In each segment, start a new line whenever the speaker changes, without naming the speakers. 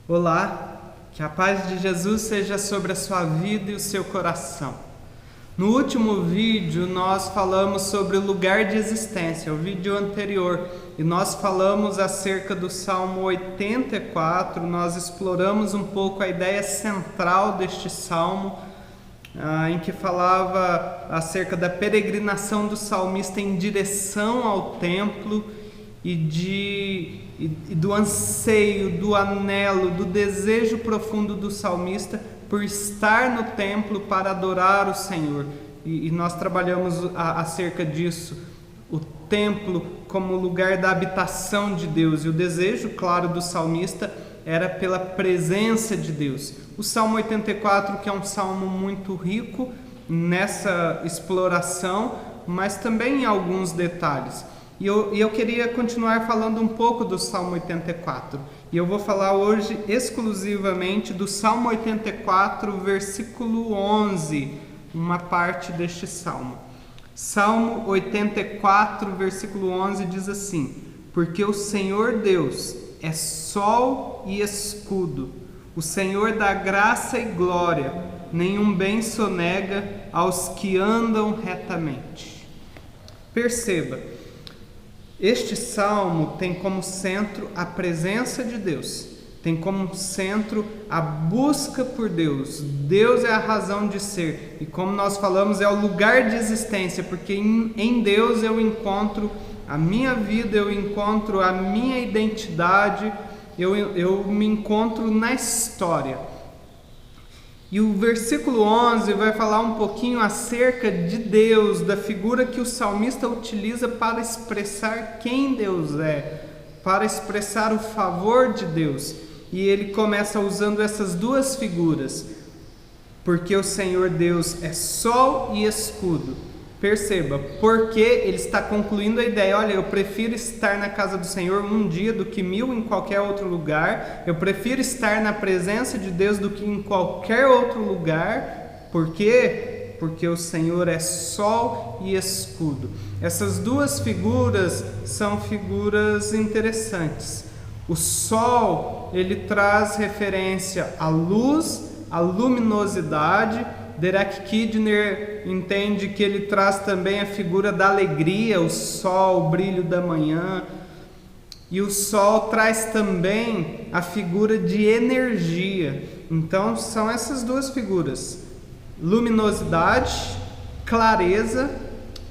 Olá, que a paz de Jesus seja sobre a sua vida e o seu coração. No último vídeo nós falamos sobre o lugar de existência, o vídeo anterior, e nós falamos acerca do Salmo 84, nós exploramos um pouco a ideia central deste Salmo, em que falava acerca da peregrinação do salmista em direção ao templo e do anseio, do anelo, do desejo profundo do salmista por estar no templo para adorar o Senhor. E nós trabalhamos acerca disso, o templo como lugar da habitação de Deus, e o desejo, claro, do salmista era pela presença de Deus. O Salmo 84, que é um salmo muito rico nessa exploração, mas também em alguns detalhes. E eu queria continuar falando um pouco do Salmo 84. E eu vou falar hoje exclusivamente do Salmo 84, versículo 11, uma parte deste salmo. Salmo 84, versículo 11 diz assim: porque o Senhor Deus é sol e escudo, o Senhor dá graça e glória, nenhum bem sonega aos que andam retamente. Perceba, este salmo tem como centro a presença de Deus, tem como centro a busca por Deus. Deus é a razão de ser, e como nós falamos, é o lugar de existência, porque em Deus eu encontro a minha vida, eu encontro a minha identidade, eu me encontro na história. E o versículo 11 vai falar um pouquinho acerca de Deus, da figura que o salmista utiliza para expressar quem Deus é, para expressar o favor de Deus. E ele começa usando essas duas figuras, porque o Senhor Deus é sol e escudo. Perceba, porque ele está concluindo a ideia: olha, eu prefiro estar na casa do Senhor um dia do que 1000 em qualquer outro lugar, eu prefiro estar na presença de Deus do que em qualquer outro lugar. Por quê? Porque o Senhor é sol e escudo. Essas duas figuras são figuras interessantes. O sol, ele traz referência à luz, à luminosidade. Derek Kidner entende que ele traz também a figura da alegria, o sol, o brilho da manhã. E o sol traz também a figura de energia. Então são essas duas figuras: luminosidade, clareza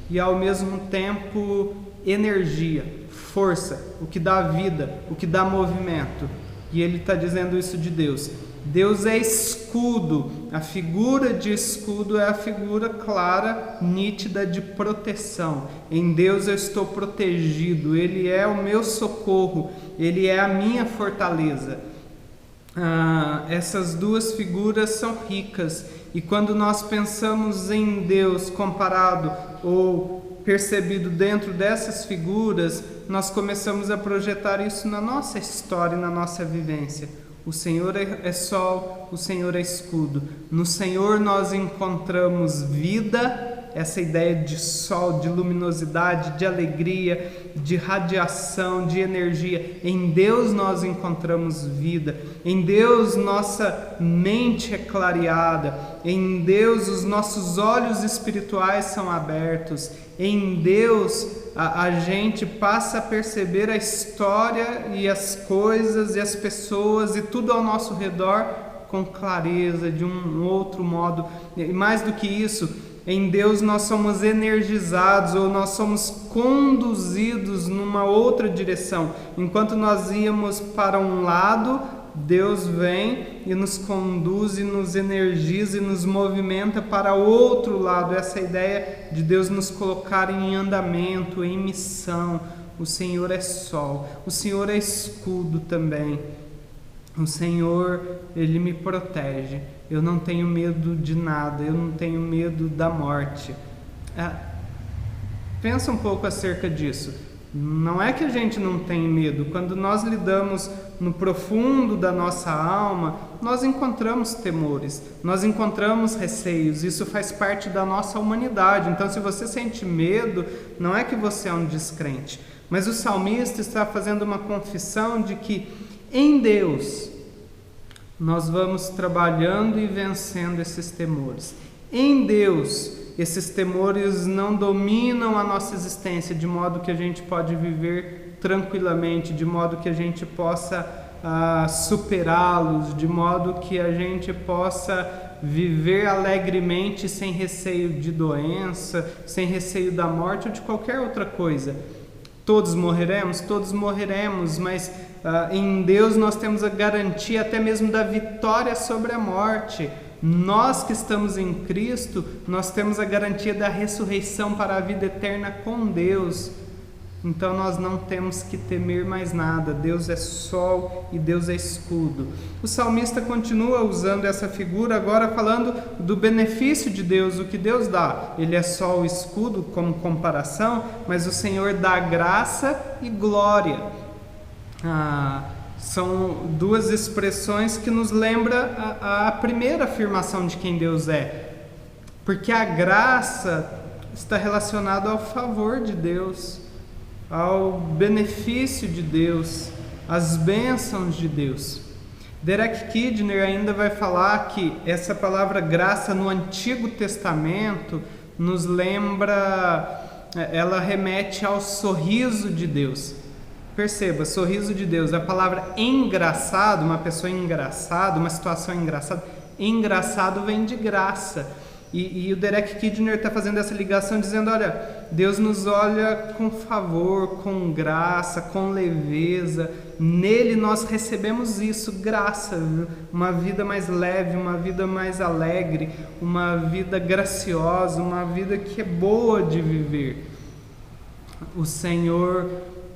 e ao mesmo tempo energia, força, o que dá vida, o que dá movimento. E ele está dizendo isso de Deus. Deus é escudo, a figura de escudo é a figura clara, nítida de proteção. Em Deus eu estou protegido, Ele é o meu socorro, Ele é a minha fortaleza. Essas duas figuras são ricas, e quando nós pensamos em Deus comparado ou percebido dentro dessas figuras, nós começamos a projetar isso na nossa história, na nossa vivência. O Senhor é sol, o Senhor é escudo. No Senhor nós encontramos vida, essa ideia de sol, de luminosidade, de alegria, de radiação, de energia. Em Deus nós encontramos vida. Em Deus nossa mente é clareada. Em Deus os nossos olhos espirituais são abertos. Em Deus a gente passa a perceber a história e as coisas e as pessoas e tudo ao nosso redor com clareza, de um outro modo. E mais do que isso, em Deus nós somos energizados, ou nós somos conduzidos numa outra direção. Enquanto nós íamos para um lado, Deus vem e nos conduz e nos energiza e nos movimenta para outro lado. Essa ideia de Deus nos colocar em andamento, em missão. O Senhor é sol, o Senhor é escudo também. O Senhor, Ele me protege. Eu não tenho medo de nada, eu não tenho medo da morte. Pensa um pouco acerca disso. Não é que a gente não tem medo. Quando nós lidamos no profundo da nossa alma, nós encontramos temores, nós encontramos receios. Isso faz parte da nossa humanidade. Então, se você sente medo, não é que você é um descrente. Mas o salmista está fazendo uma confissão de que em Deus nós vamos trabalhando e vencendo esses temores. Em Deus, esses temores não dominam a nossa existência, de modo que a gente pode viver tranquilamente, de modo que a gente possa superá-los, de modo que a gente possa viver alegremente, sem receio de doença, sem receio da morte ou de qualquer outra coisa. Todos morreremos, mas em Deus nós temos a garantia até mesmo da vitória sobre a morte. Nós que estamos em Cristo, nós temos a garantia da ressurreição para a vida eterna com Deus. Então nós não temos que temer mais nada. Deus é sol e Deus é escudo. O salmista continua usando essa figura agora falando do benefício de Deus, o que Deus dá. Ele é sol e escudo como comparação, mas o Senhor dá graça e glória. São duas expressões que nos lembram a primeira afirmação de quem Deus é. Porque a graça está relacionada ao favor de Deus, ao benefício de Deus, às bênçãos de Deus. Derek Kidner ainda vai falar que essa palavra graça no Antigo Testamento nos lembra, ela remete ao sorriso de Deus. Perceba, sorriso de Deus. A palavra engraçado, uma pessoa engraçada, uma situação engraçada, engraçado vem de graça. E o Derek Kidner está fazendo essa ligação dizendo, olha, Deus nos olha com favor, com graça, com leveza. Nele nós recebemos isso, graça, viu? Uma vida mais leve, uma vida mais alegre, uma vida graciosa, uma vida que é boa de viver. O Senhor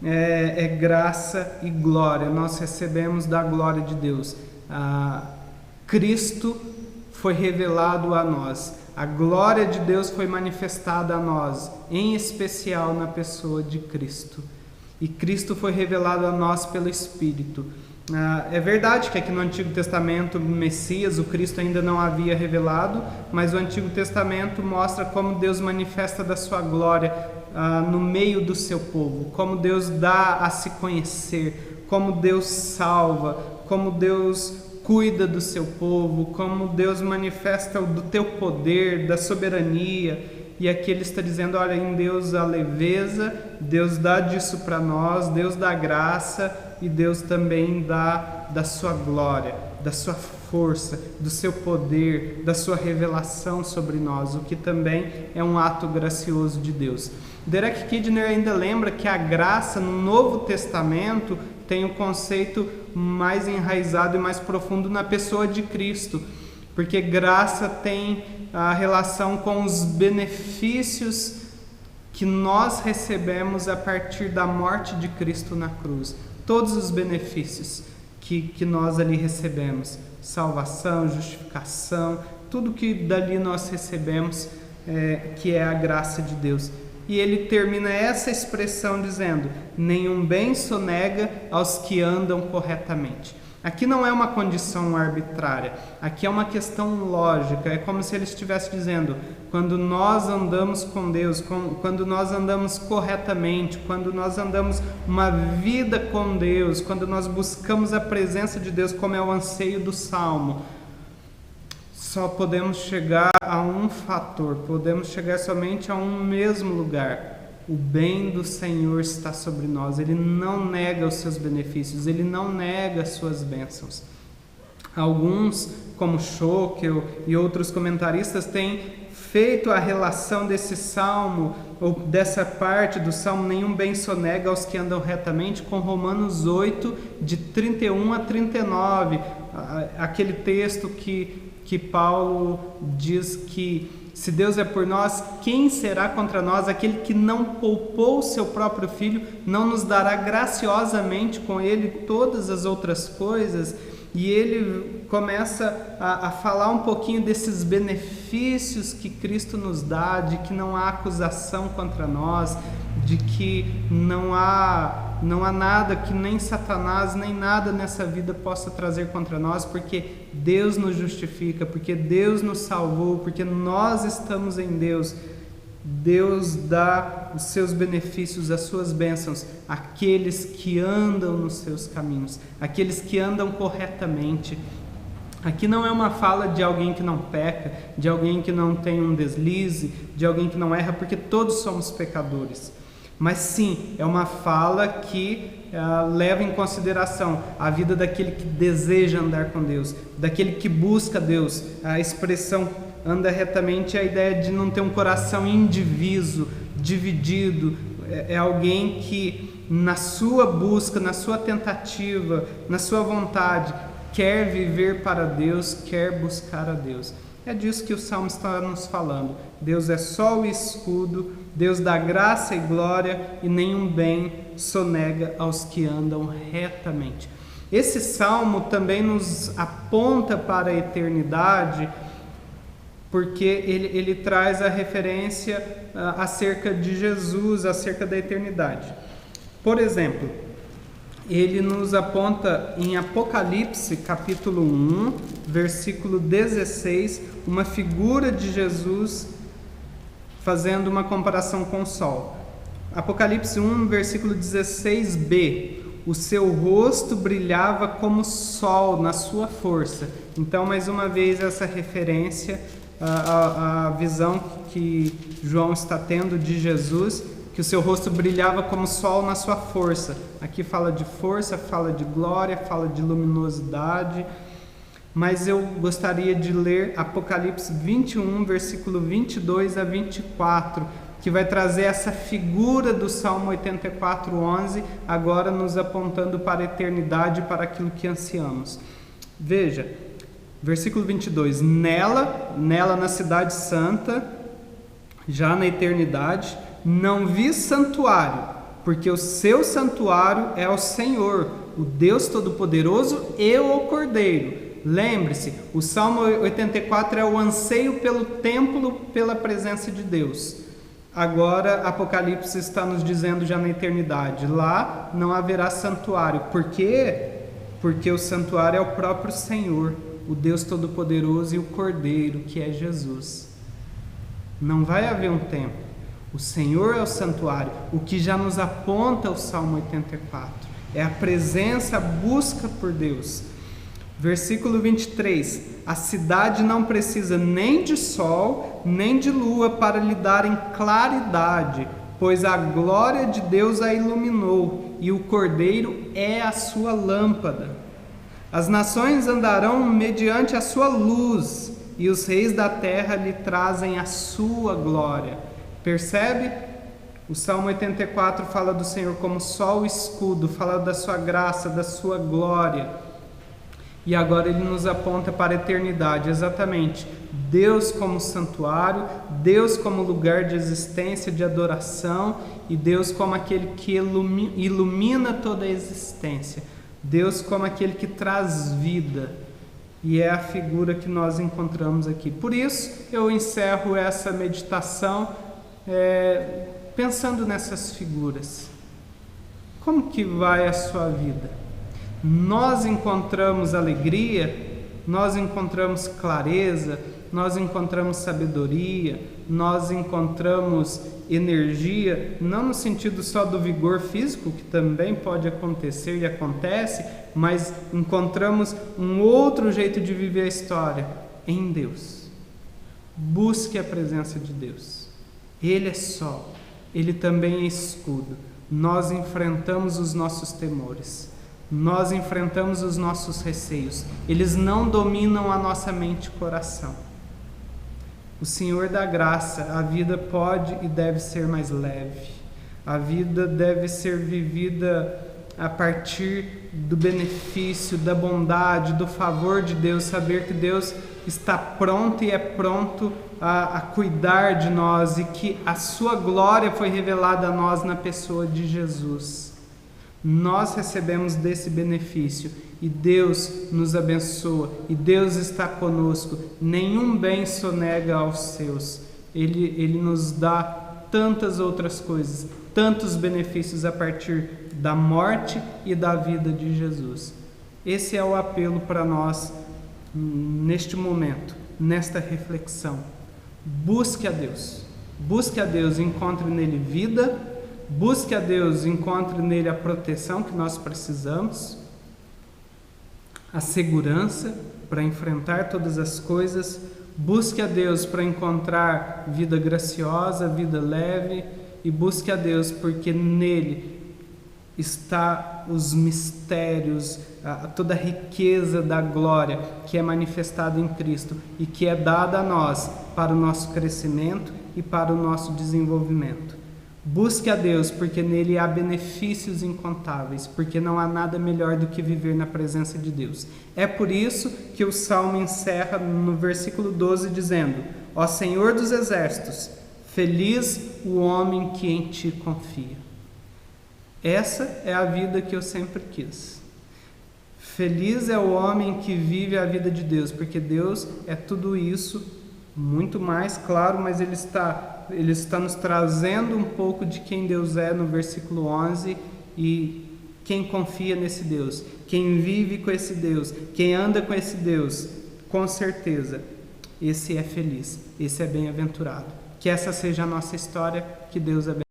é graça e glória, nós recebemos da glória de Deus. Cristo foi revelado a nós. A glória de Deus foi manifestada a nós, em especial na pessoa de Cristo. E Cristo foi revelado a nós pelo Espírito. É verdade que aqui no Antigo Testamento o Messias, o Cristo, ainda não havia revelado, mas o Antigo Testamento mostra como Deus manifesta da sua glória no meio do seu povo, como Deus dá a se conhecer, como Deus salva, como Deus cuida do seu povo, como Deus manifesta do teu poder, da soberania. E aqui ele está dizendo, olha, em Deus há leveza, Deus dá disso para nós, Deus dá graça e Deus também dá da sua glória, da sua força, do seu poder, da sua revelação sobre nós, o que também é um ato gracioso de Deus. Derek Kidner ainda lembra que a graça no Novo Testamento tem um conceito mais enraizado e mais profundo na pessoa de Cristo, porque graça tem a relação com os benefícios que nós recebemos a partir da morte de Cristo na cruz. Todos os benefícios que nós ali recebemos, salvação, justificação, tudo que dali nós recebemos, que é a graça de Deus. E ele termina essa expressão dizendo, nenhum bem sonega aos que andam corretamente. Aqui não é uma condição arbitrária, aqui é uma questão lógica, é como se ele estivesse dizendo, quando nós andamos com Deus, quando nós andamos corretamente, quando nós andamos uma vida com Deus, quando nós buscamos a presença de Deus, como é o anseio do Salmo, só podemos chegar a um fator, podemos chegar somente a um mesmo lugar. O bem do Senhor está sobre nós, Ele não nega os seus benefícios, Ele não nega as suas bênçãos. Alguns, como Schockel e outros comentaristas, têm feito a relação desse salmo, ou dessa parte do salmo, nenhum bem sonega aos que andam retamente, com Romanos 8, de 31 a 39, aquele texto que Paulo diz que se Deus é por nós, quem será contra nós? Aquele que não poupou o seu próprio filho, não nos dará graciosamente com ele todas as outras coisas? E ele começa a falar um pouquinho desses benefícios que Cristo nos dá, de que não há acusação contra nós, de que não há nada que nem Satanás, nem nada nessa vida possa trazer contra nós, porque Deus nos justifica, porque Deus nos salvou, porque nós estamos em Deus. Deus dá os seus benefícios, as suas bênçãos àqueles que andam nos seus caminhos, aqueles que andam corretamente. Aqui não é uma fala de alguém que não peca, de alguém que não tem um deslize, de alguém que não erra, porque todos somos pecadores. Mas sim, é uma fala que leva em consideração a vida daquele que deseja andar com Deus, daquele que busca Deus. A expressão anda retamente é a ideia de não ter um coração indiviso, dividido. É alguém que na sua busca, na sua tentativa, na sua vontade, quer viver para Deus, quer buscar a Deus. É disso que o Salmo está nos falando. Deus é só o escudo, Deus dá graça e glória e nenhum bem sonega aos que andam retamente. Esse Salmo também nos aponta para a eternidade, porque ele traz a referência acerca de Jesus, acerca da eternidade. Por exemplo, ele nos aponta em Apocalipse, capítulo 1, versículo 16, uma figura de Jesus fazendo uma comparação com o sol. Apocalipse 1, versículo 16b, o seu rosto brilhava como sol na sua força. Então, mais uma vez, essa referência à visão que João está tendo de Jesus, que o seu rosto brilhava como sol na sua força. Aqui fala de força, fala de glória, fala de luminosidade. Mas eu gostaria de ler Apocalipse 21, versículo 22 a 24, que vai trazer essa figura do Salmo 84:11, agora nos apontando para a eternidade, para aquilo que ansiamos. Veja, versículo 22, nela na cidade santa, já na eternidade, não vi santuário, porque o seu santuário é o Senhor, o Deus Todo-Poderoso e o Cordeiro. Lembre-se, o Salmo 84 é o anseio pelo templo, pela presença de Deus. Agora, Apocalipse está nos dizendo já na eternidade, lá não haverá santuário. Por quê? Porque o santuário é o próprio Senhor, o Deus Todo-Poderoso e o Cordeiro, que é Jesus. Não vai haver um templo. O Senhor é o santuário, o que já nos aponta o Salmo 84. É a presença, a busca por Deus. Versículo 23, a cidade não precisa nem de sol, nem de lua para lhe darem claridade, pois a glória de Deus a iluminou, e o Cordeiro é a sua lâmpada. As nações andarão mediante a sua luz, e os reis da terra lhe trazem a sua glória. Percebe? O Salmo 84 fala do Senhor como sol e escudo, fala da sua graça, da sua glória. E agora ele nos aponta para a eternidade, exatamente. Deus como santuário, Deus como lugar de existência, de adoração, e Deus como aquele que ilumina toda a existência. Deus como aquele que traz vida. E é a figura que nós encontramos aqui. Por isso, eu encerro essa meditação pensando nessas figuras. Como que vai a sua vida? Nós encontramos alegria, nós encontramos clareza, nós encontramos sabedoria, nós encontramos energia, não no sentido só do vigor físico, que também pode acontecer e acontece, mas encontramos um outro jeito de viver a história em Deus. Busque a presença de Deus. Ele é sol, Ele também é escudo. Nós enfrentamos os nossos temores. Nós enfrentamos os nossos receios. Eles não dominam a nossa mente e coração. O Senhor dá graça. A vida pode e deve ser mais leve. A vida deve ser vivida a partir do benefício, da bondade, do favor de Deus. Saber que Deus está pronto e é pronto a cuidar de nós, e que a sua glória foi revelada a nós na pessoa de Jesus. Nós recebemos desse benefício e Deus nos abençoa, e Deus está conosco. Nenhum bem sonega aos seus. Ele nos dá tantas outras coisas, tantos benefícios a partir da morte e da vida de Jesus. Esse é o apelo para nós neste momento, nesta reflexão. Busque a Deus, encontre nele vida. Busque a Deus, encontre nele a proteção que nós precisamos, a segurança, para enfrentar todas as coisas. Busque a Deus para encontrar vida graciosa, vida leve, e busque a Deus porque nele está os mistérios, toda a riqueza da glória que é manifestada em Cristo e que é dada a nós para o nosso crescimento e para o nosso desenvolvimento. Busque a Deus porque nele há benefícios incontáveis, porque não há nada melhor do que viver na presença de Deus. É por isso que o Salmo encerra no versículo 12 dizendo: Ó Senhor dos exércitos, feliz o homem que em ti confia. Essa é a vida que eu sempre quis. Feliz é o homem que vive a vida de Deus, porque Deus é tudo isso, muito mais, claro, mas Ele está nos trazendo um pouco de quem Deus é no versículo 11, e quem confia nesse Deus, quem vive com esse Deus, quem anda com esse Deus, com certeza, esse é feliz, esse é bem-aventurado. Que essa seja a nossa história, que Deus abençoe.